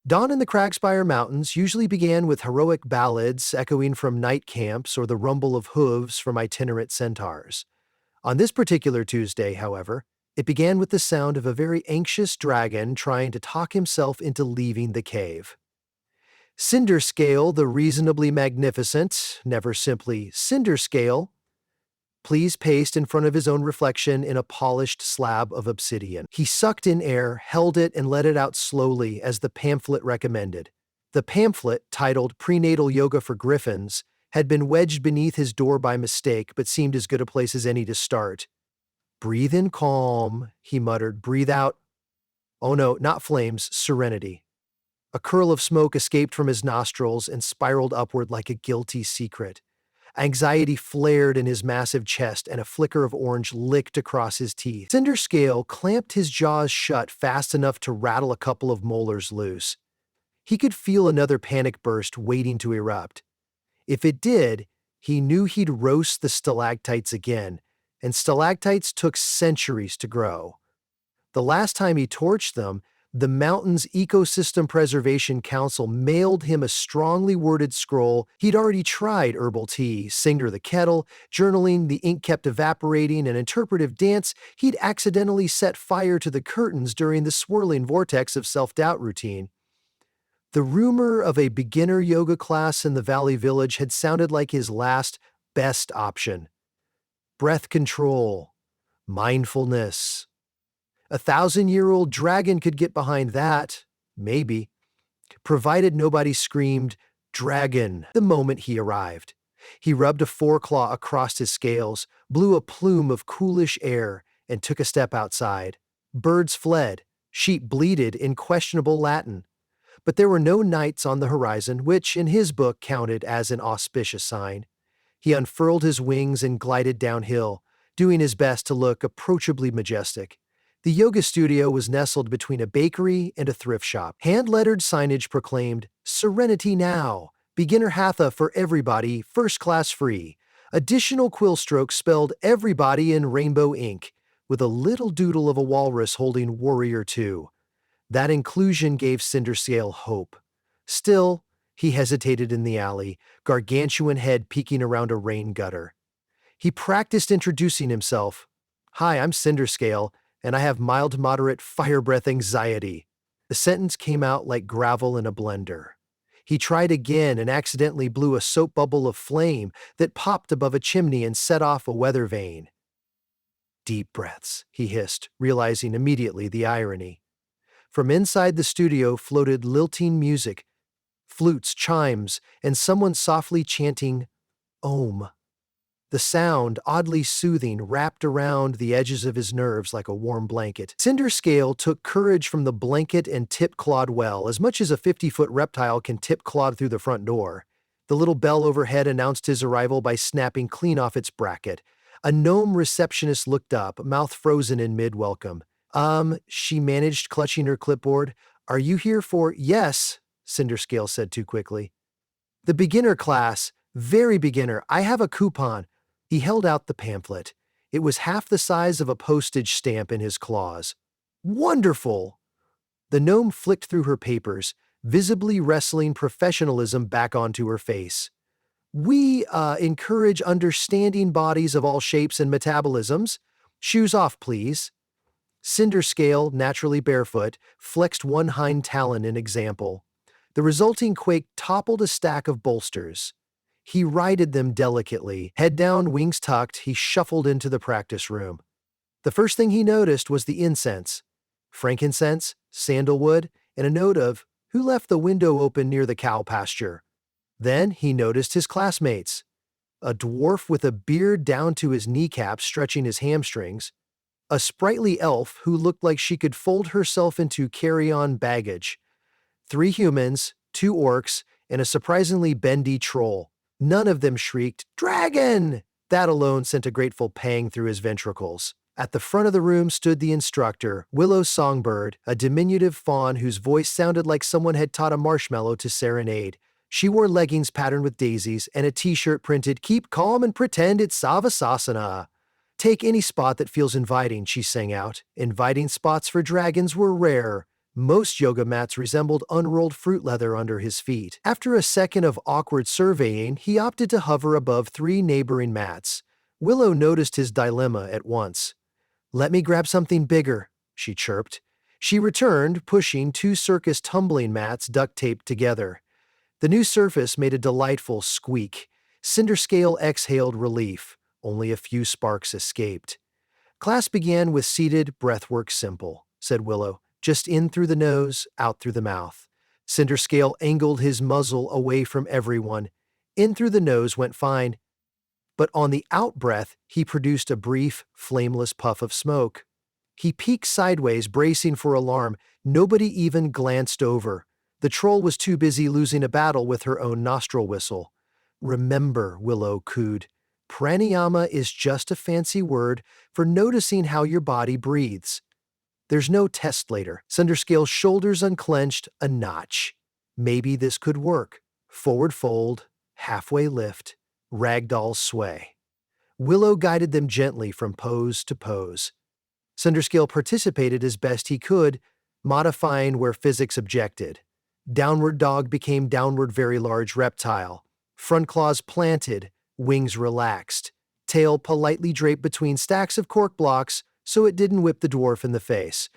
Dawn in the Cragspire Mountains usually began with heroic ballads echoing from night camps or the rumble of hooves from itinerant centaurs. On this particular Tuesday, however, it began with the sound of a very anxious dragon trying to talk himself into leaving the cave. Cinderscale, the reasonably magnificent, never simply Cinderscale, please paste in front of his own reflection in a polished slab of obsidian. He sucked in air, held it, and let it out slowly as the pamphlet recommended. The pamphlet, titled Prenatal Yoga for Griffins, had been wedged beneath his door by mistake, but seemed as good a place as any to start. Breathe in calm, he muttered. Breathe out. Oh no, not flames, serenity. A curl of smoke escaped from his nostrils and spiraled upward like a guilty secret. Anxiety flared in his massive chest, and a flicker of orange licked across his teeth. Cinderscale clamped his jaws shut fast enough to rattle a couple of molars loose. He could feel another panic burst waiting to erupt. If it did, he knew he'd roast the stalactites again, and stalactites took centuries to grow. The last time he torched them, the mountain's Ecosystem Preservation Council mailed him a strongly worded scroll. He'd already tried herbal tea, Singer the kettle, journaling, the ink kept evaporating, and interpretive dance. He'd accidentally set fire to the curtains during the swirling vortex of self-doubt routine. The rumor of a beginner yoga class in the Valley Village had sounded like his last, best option. Breath control, mindfulness. 1,000-year-old dragon could get behind that, maybe, provided nobody screamed, "Dragon," the moment he arrived. He rubbed a foreclaw across his scales, blew a plume of coolish air, and took a step outside. Birds fled, sheep bleated in questionable Latin. But there were no knights on the horizon, which in his book counted as an auspicious sign. He unfurled his wings and glided downhill, doing his best to look approachably majestic. The yoga studio was nestled between a bakery and a thrift shop. Hand-lettered signage proclaimed, "Serenity now! Beginner hatha for everybody, first class free." Additional quill strokes spelled "everybody" in rainbow ink, with a little doodle of a walrus holding Warrior 2. That inclusion gave Cinderscale hope. Still, he hesitated in the alley, gargantuan head peeking around a rain gutter. He practiced introducing himself. "Hi, I'm Cinderscale, and I have mild to moderate fire breath anxiety." The sentence came out like gravel in a blender. He tried again and accidentally blew a soap bubble of flame that popped above a chimney and set off a weather vane. "Deep breaths," he hissed, realizing immediately the irony. From inside the studio floated lilting music, flutes, chimes, and someone softly chanting, "Om." The sound, oddly soothing, wrapped around the edges of his nerves like a warm blanket. Cinderscale took courage from the blanket and tip-clawed well, as much as a 50-foot reptile can tip-clawed through the front door. The little bell overhead announced his arrival by snapping clean off its bracket. A gnome receptionist looked up, mouth frozen in mid-welcome. She managed, clutching her clipboard. "Are you here for—" "Yes," Cinderscale said too quickly. "The beginner class. Very beginner. I have a coupon." He held out the pamphlet. It was half the size of a postage stamp in his claws. "Wonderful!" The gnome flicked through her papers, visibly wrestling professionalism back onto her face. "We, encourage understanding bodies of all shapes and metabolisms. Shoes off, please." Cinderscale, naturally barefoot, flexed one hind talon in example. The resulting quake toppled a stack of bolsters. He righted them delicately. Head down, wings tucked, he shuffled into the practice room. The first thing he noticed was the incense. Frankincense, sandalwood, and a note of, "Who left the window open near the cow pasture?" Then he noticed his classmates. A dwarf with a beard down to his kneecaps stretching his hamstrings. A sprightly elf who looked like she could fold herself into carry-on baggage. 3 humans, 2 orcs, and a surprisingly bendy troll. None of them shrieked, "Dragon!" That alone sent a grateful pang through his ventricles. At the front of the room stood the instructor, Willow Songbird, a diminutive fawn whose voice sounded like someone had taught a marshmallow to serenade. She wore leggings patterned with daisies and a t-shirt printed, "Keep calm and pretend it's Savasasana." "Take any spot that feels inviting," she sang out. Inviting spots for dragons were rare. Most yoga mats resembled unrolled fruit leather under his feet. After a second of awkward surveying, he opted to hover above 3 neighboring mats. Willow noticed his dilemma at once. "Let me grab something bigger," she chirped. She returned, pushing 2 circus tumbling mats duct-taped together. The new surface made a delightful squeak. Cinderscale exhaled relief. Only a few sparks escaped. "Class began with seated breathwork simple," said Willow. "Just in through the nose, out through the mouth." Cinderscale angled his muzzle away from everyone. In through the nose went fine, but on the out-breath, he produced a brief, flameless puff of smoke. He peeked sideways, bracing for alarm. Nobody even glanced over. The troll was too busy losing a battle with her own nostril whistle. "Remember," Willow cooed, "pranayama is just a fancy word for noticing how your body breathes. There's no test later." Cinderscale's shoulders unclenched a notch. Maybe this could work. Forward fold, halfway lift, ragdoll sway. Willow guided them gently from pose to pose. Cinderscale participated as best he could, modifying where physics objected. Downward dog became downward very large reptile. Front claws planted, wings relaxed. Tail politely draped between stacks of cork blocks so it didn't whip the dwarf in the face.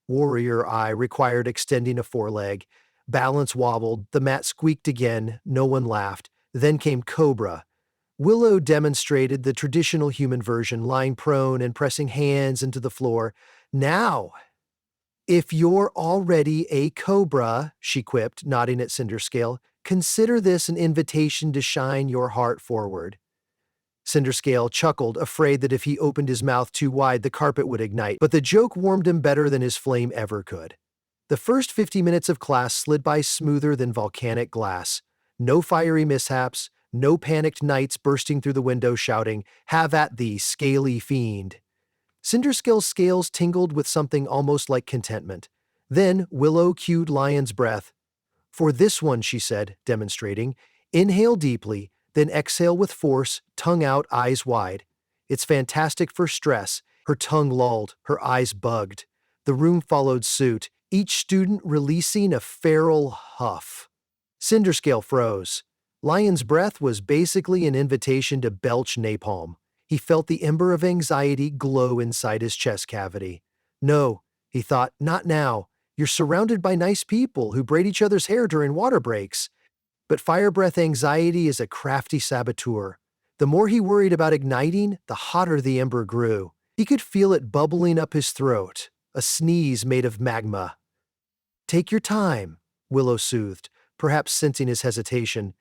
Warrior eye required extending a foreleg. Balance wobbled, the mat squeaked again, no one laughed. Then came cobra. Willow demonstrated the traditional human version, lying prone and pressing hands into the floor. "Now, if you're already a cobra," she quipped, nodding at Cinderscale, "consider this an invitation to shine your heart forward." Cinderscale chuckled, afraid that if he opened his mouth too wide, the carpet would ignite, but the joke warmed him better than his flame ever could. The first 50 minutes of class slid by smoother than volcanic glass. No fiery mishaps, no panicked knights bursting through the window shouting, "Have at thee, scaly fiend." Cinderscale's scales tingled with something almost like contentment. Then Willow cued Lion's breath. "For this one," she said, demonstrating, "inhale deeply, then exhale with force, tongue out, eyes wide. It's fantastic for stress." Her tongue lolled, her eyes bugged. The room followed suit, each student releasing a feral huff. Cinderscale froze. Lion's breath was basically an invitation to belch napalm. He felt the ember of anxiety glow inside his chest cavity. "No," he thought, "not now. You're surrounded by nice people who braid each other's hair during water breaks." But fire breath anxiety is a crafty saboteur. The more he worried about igniting, the hotter the ember grew. He could feel it bubbling up his throat, a sneeze made of magma. "Take your time," Willow soothed, perhaps sensing his hesitation.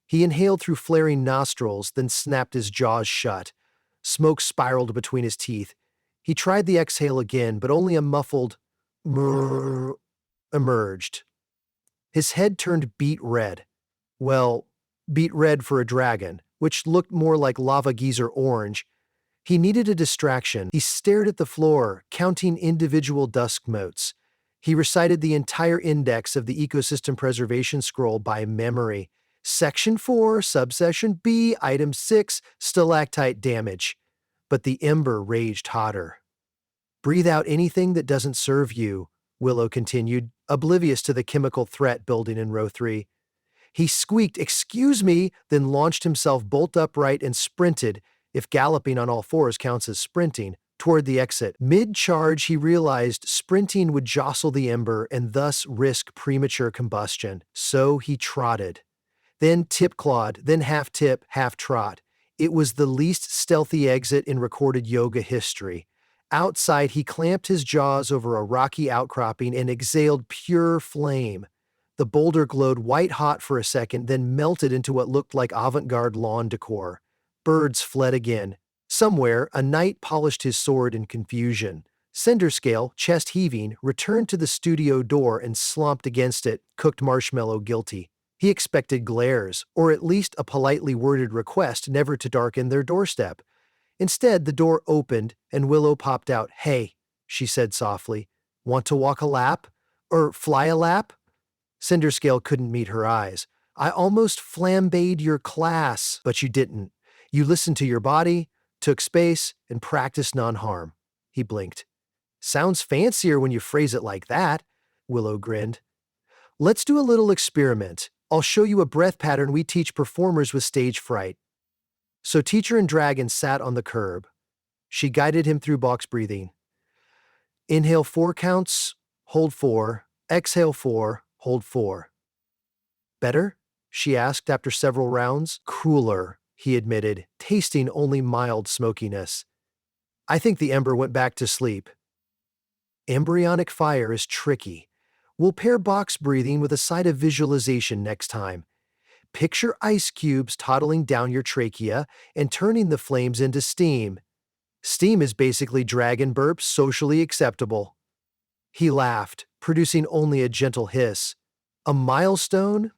He inhaled through flaring nostrils, then snapped his jaws shut. Smoke spiraled between his teeth. He tried the exhale again, but only a muffled "mrrr" emerged. His head turned beet red. Well, beet red for a dragon, which looked more like lava geyser orange. He needed a distraction. He stared at the floor, counting individual dusk motes. He recited the entire index of the ecosystem preservation scroll by memory. Section 4, subsection B, item 6, stalactite damage. But the ember raged hotter. "Breathe out anything that doesn't serve you," Willow continued, oblivious to the chemical threat building in row 3. He squeaked, "Excuse me," then launched himself bolt upright and sprinted, if galloping on all fours counts as sprinting, toward the exit. Mid-charge, he realized sprinting would jostle the ember and thus risk premature combustion. So he trotted. Then tip-clawed, then half-tip, half-trot. It was the least stealthy exit in recorded yoga history. Outside, he clamped his jaws over a rocky outcropping and exhaled pure flame. The boulder glowed white-hot for a second, then melted into what looked like avant-garde lawn decor. Birds fled again. Somewhere, a knight polished his sword in confusion. Cinderscale, chest heaving, returned to the studio door and slomped against it, cooked marshmallow guilty. He expected glares, or at least a politely worded request never to darken their doorstep. Instead, the door opened, and Willow popped out. "Hey," she said softly, "want to walk a lap? Or fly a lap?" Cinderscale couldn't meet her eyes. "I almost flambéed your class, but you didn't. You listened to your body, took space, and practiced non-harm." He blinked. "Sounds fancier when you phrase it like that." Willow grinned. Let's do a little experiment. I'll show you a breath pattern we teach performers with stage fright. So teacher and dragon sat on the curb. She guided him through box breathing. Inhale 4 counts, hold 4, exhale 4, hold 4. Better? She asked after several rounds. Cooler, he admitted, tasting only mild smokiness. I think the ember went back to sleep. Embryonic fire is tricky. We'll pair box breathing with a side of visualization next time. Picture ice cubes toddling down your trachea and turning the flames into steam. Steam is basically dragon burps socially acceptable. He laughed, producing only a gentle hiss. A milestone?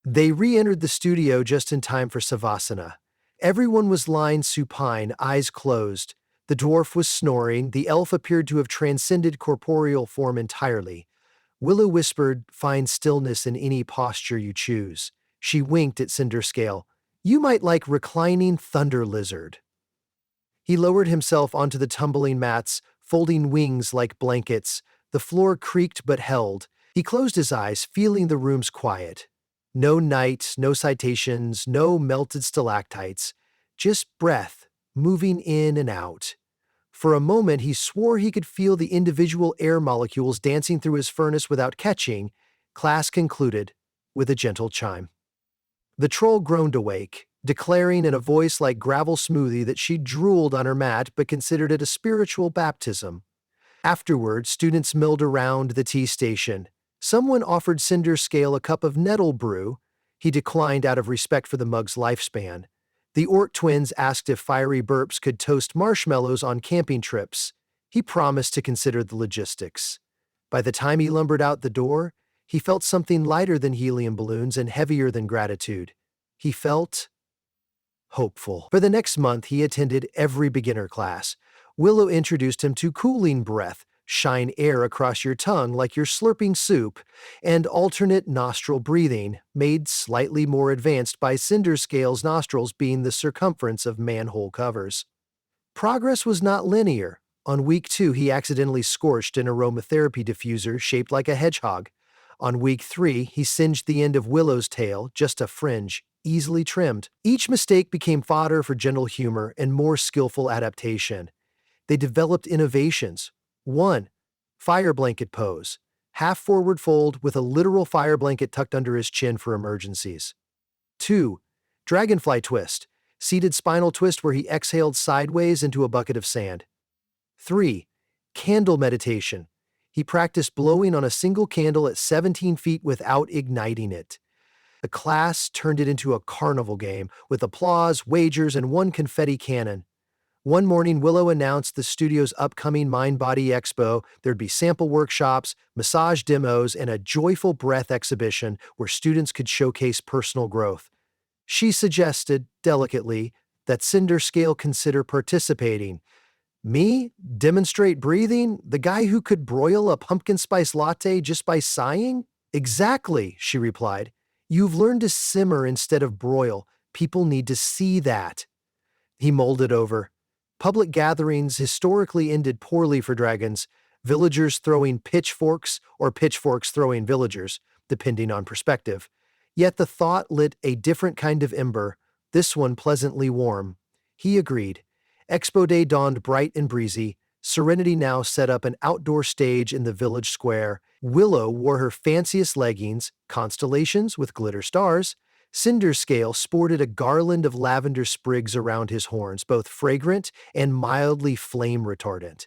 They re-entered the studio just in time for Savasana. Everyone was lying supine, eyes closed. The dwarf was snoring, the elf appeared to have transcended corporeal form entirely. Willow whispered, "Find stillness in any posture you choose." She winked at Cinderscale. "You might like reclining thunder lizard." He lowered himself onto the tumbling mats, folding wings like blankets. The floor creaked but held. He closed his eyes, feeling the room's quiet. No night, no citations, no melted stalactites. Just breath, moving in and out. For a moment he swore he could feel the individual air molecules dancing through his furnace without catching. Class concluded with a gentle chime. The troll groaned awake, declaring in a voice like gravel smoothie that she drooled on her mat but considered it a spiritual baptism. Afterward, students milled around the tea station. Someone offered Cinderscale a cup of nettle brew. He declined out of respect for the mug's lifespan. The Orc twins asked if fiery burps could toast marshmallows on camping trips. He promised to consider the logistics. By the time he lumbered out the door, he felt something lighter than helium balloons and heavier than gratitude. He felt hopeful. For the next month, he attended every beginner class. Willow introduced him to cooling breath, shine air across your tongue like you're slurping soup, and alternate nostril breathing, made slightly more advanced by Cinderscale's nostrils being the circumference of manhole covers. Progress was not linear. On week 2, he accidentally scorched an aromatherapy diffuser shaped like a hedgehog. On week 3, he singed the end of Willow's tail, just a fringe, easily trimmed. Each mistake became fodder for gentle humor and more skillful adaptation. They developed innovations. 1. Fire blanket pose. Half forward fold with a literal fire blanket tucked under his chin for emergencies. 2. Dragonfly twist. Seated spinal twist where he exhaled sideways into a bucket of sand. 3. Candle meditation. He practiced blowing on a single candle at 17 feet without igniting it. The class turned it into a carnival game with applause, wagers, and one confetti cannon. One morning, Willow announced the studio's upcoming Mind Body Expo. There'd be sample workshops, massage demos, and a joyful breath exhibition where students could showcase personal growth. She suggested, delicately, that Cinderscale consider participating. Me? Demonstrate breathing? The guy who could broil a pumpkin spice latte just by sighing? Exactly, she replied. You've learned to simmer instead of broil. People need to see that. He molded over. Public gatherings historically ended poorly for dragons, villagers throwing pitchforks or pitchforks throwing villagers, depending on perspective. Yet the thought lit a different kind of ember, this one pleasantly warm. He agreed. Expo Day dawned bright and breezy. Serenity now set up an outdoor stage in the village square. Willow wore her fanciest leggings, constellations with glitter stars. Cinderscale sported a garland of lavender sprigs around his horns, both fragrant and mildly flame-retardant.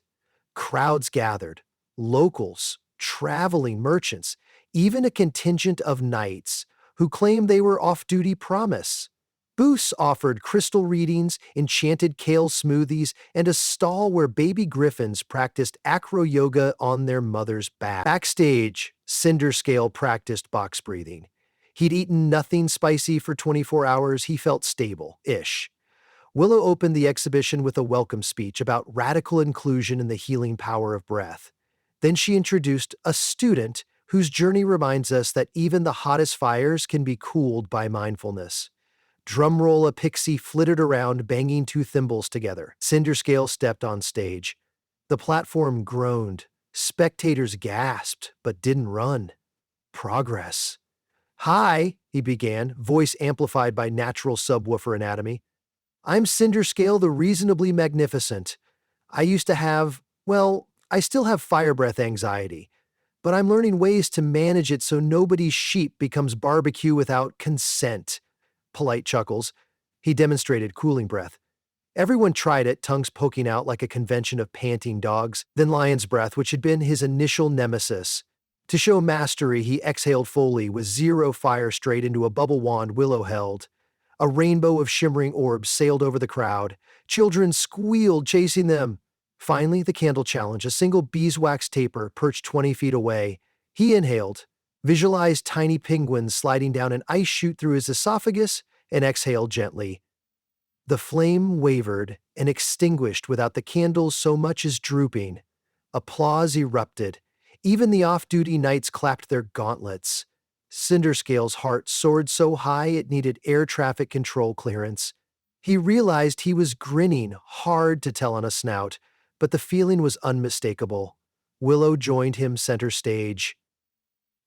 Crowds gathered. Locals, traveling merchants, even a contingent of knights who claimed they were off-duty promise. Booths offered crystal readings, enchanted kale smoothies, and a stall where baby griffins practiced acro-yoga on their mother's back. Backstage, Cinderscale practiced box breathing. He'd eaten nothing spicy for 24 hours. He felt stable-ish. Willow opened the exhibition with a welcome speech about radical inclusion and the healing power of breath. Then she introduced a student whose journey reminds us that even the hottest fires can be cooled by mindfulness. Drumroll, a pixie flittered around, banging 2 thimbles together. Cinderscale stepped on stage. The platform groaned. Spectators gasped, but didn't run. Progress. "Hi," he began, voice amplified by natural subwoofer anatomy. "I'm Cinderscale the Reasonably Magnificent. I used to have, well, I still have fire breath anxiety, but I'm learning ways to manage it so nobody's sheep becomes barbecue without consent." Polite chuckles. He demonstrated cooling breath. Everyone tried it, tongues poking out like a convention of panting dogs, then lion's breath, which had been his initial nemesis. To show mastery, he exhaled fully with zero fire straight into a bubble wand Willow held. A rainbow of shimmering orbs sailed over the crowd. Children squealed, chasing them. Finally, the candle challenge, a single beeswax taper perched 20 feet away. He inhaled, visualized tiny penguins sliding down an ice chute through his esophagus, and exhaled gently. The flame wavered and extinguished without the candles so much as drooping. Applause erupted. Even the off-duty knights clapped their gauntlets. Cinderscale's heart soared so high it needed air traffic control clearance. He realized he was grinning, hard to tell on a snout, but the feeling was unmistakable. Willow joined him center stage.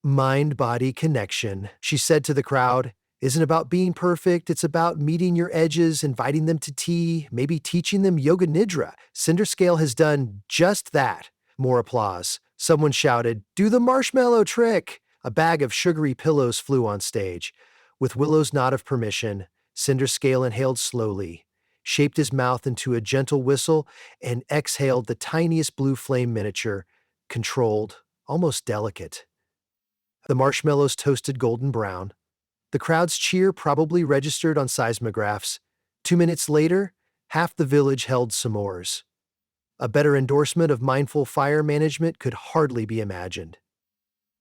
"Mind-body connection," she said to the crowd, "isn't about being perfect, it's about meeting your edges, inviting them to tea, maybe teaching them yoga nidra. Cinderscale has done just that." More applause. Someone shouted, "Do the marshmallow trick!" A bag of sugary pillows flew on stage. With Willow's nod of permission, Cinderscale inhaled slowly, shaped his mouth into a gentle whistle, and exhaled the tiniest blue flame miniature, controlled, almost delicate. The marshmallows toasted golden brown. The crowd's cheer probably registered on seismographs. 2 minutes later, half the village held s'mores. A better endorsement of mindful fire management could hardly be imagined.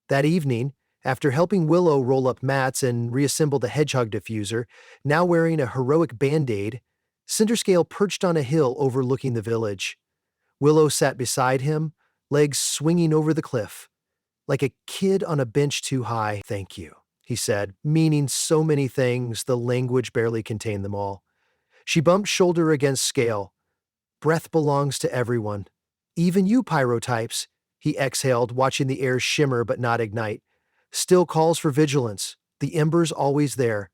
That evening, after helping Willow roll up mats and reassemble the hedgehog diffuser, now wearing a heroic band-aid, Cinderscale perched on a hill overlooking the village. Willow sat beside him, legs swinging over the cliff. Like a kid on a bench too high. "Thank you," he said, meaning so many things the language barely contained them all. She bumped shoulder against Scale. "Breath belongs to everyone. Even you pyrotypes," he exhaled, watching the air shimmer but not ignite. "Still calls for vigilance. The ember's always there."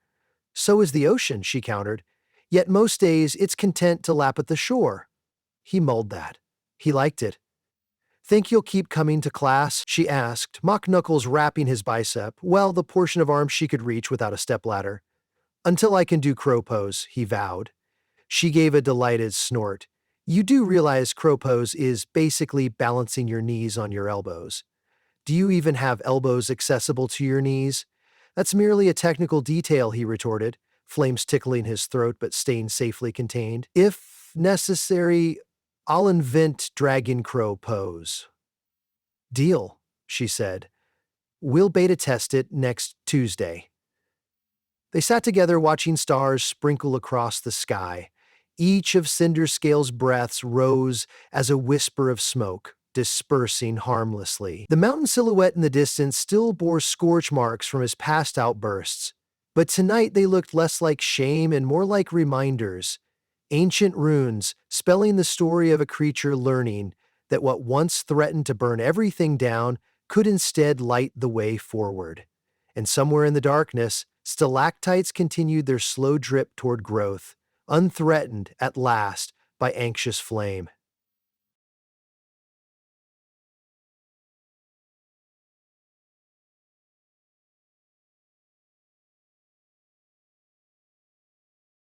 "So is the ocean," she countered. "Yet most days it's content to lap at the shore." He mulled that. He liked it. "Think you'll keep coming to class?" she asked, mock knuckles wrapping his bicep, well, the portion of arm she could reach without a stepladder. "Until I can do crow pose," he vowed. She gave a delighted snort. "You do realize crow pose is basically balancing your knees on your elbows. Do you even have elbows accessible to your knees?" "That's merely a technical detail," he retorted, flames tickling his throat but staying safely contained. "If necessary, I'll invent dragon crow pose." "Deal," she said. "We'll beta test it next Tuesday." They sat together watching stars sprinkle across the sky. Each of Cinderscale's breaths rose as a whisper of smoke, dispersing harmlessly. The mountain silhouette in the distance still bore scorch marks from his past outbursts, but tonight they looked less like shame and more like reminders. Ancient runes spelling the story of a creature learning that what once threatened to burn everything down could instead light the way forward. And somewhere in the darkness, stalactites continued their slow drip toward growth, unthreatened at last by anxious flame.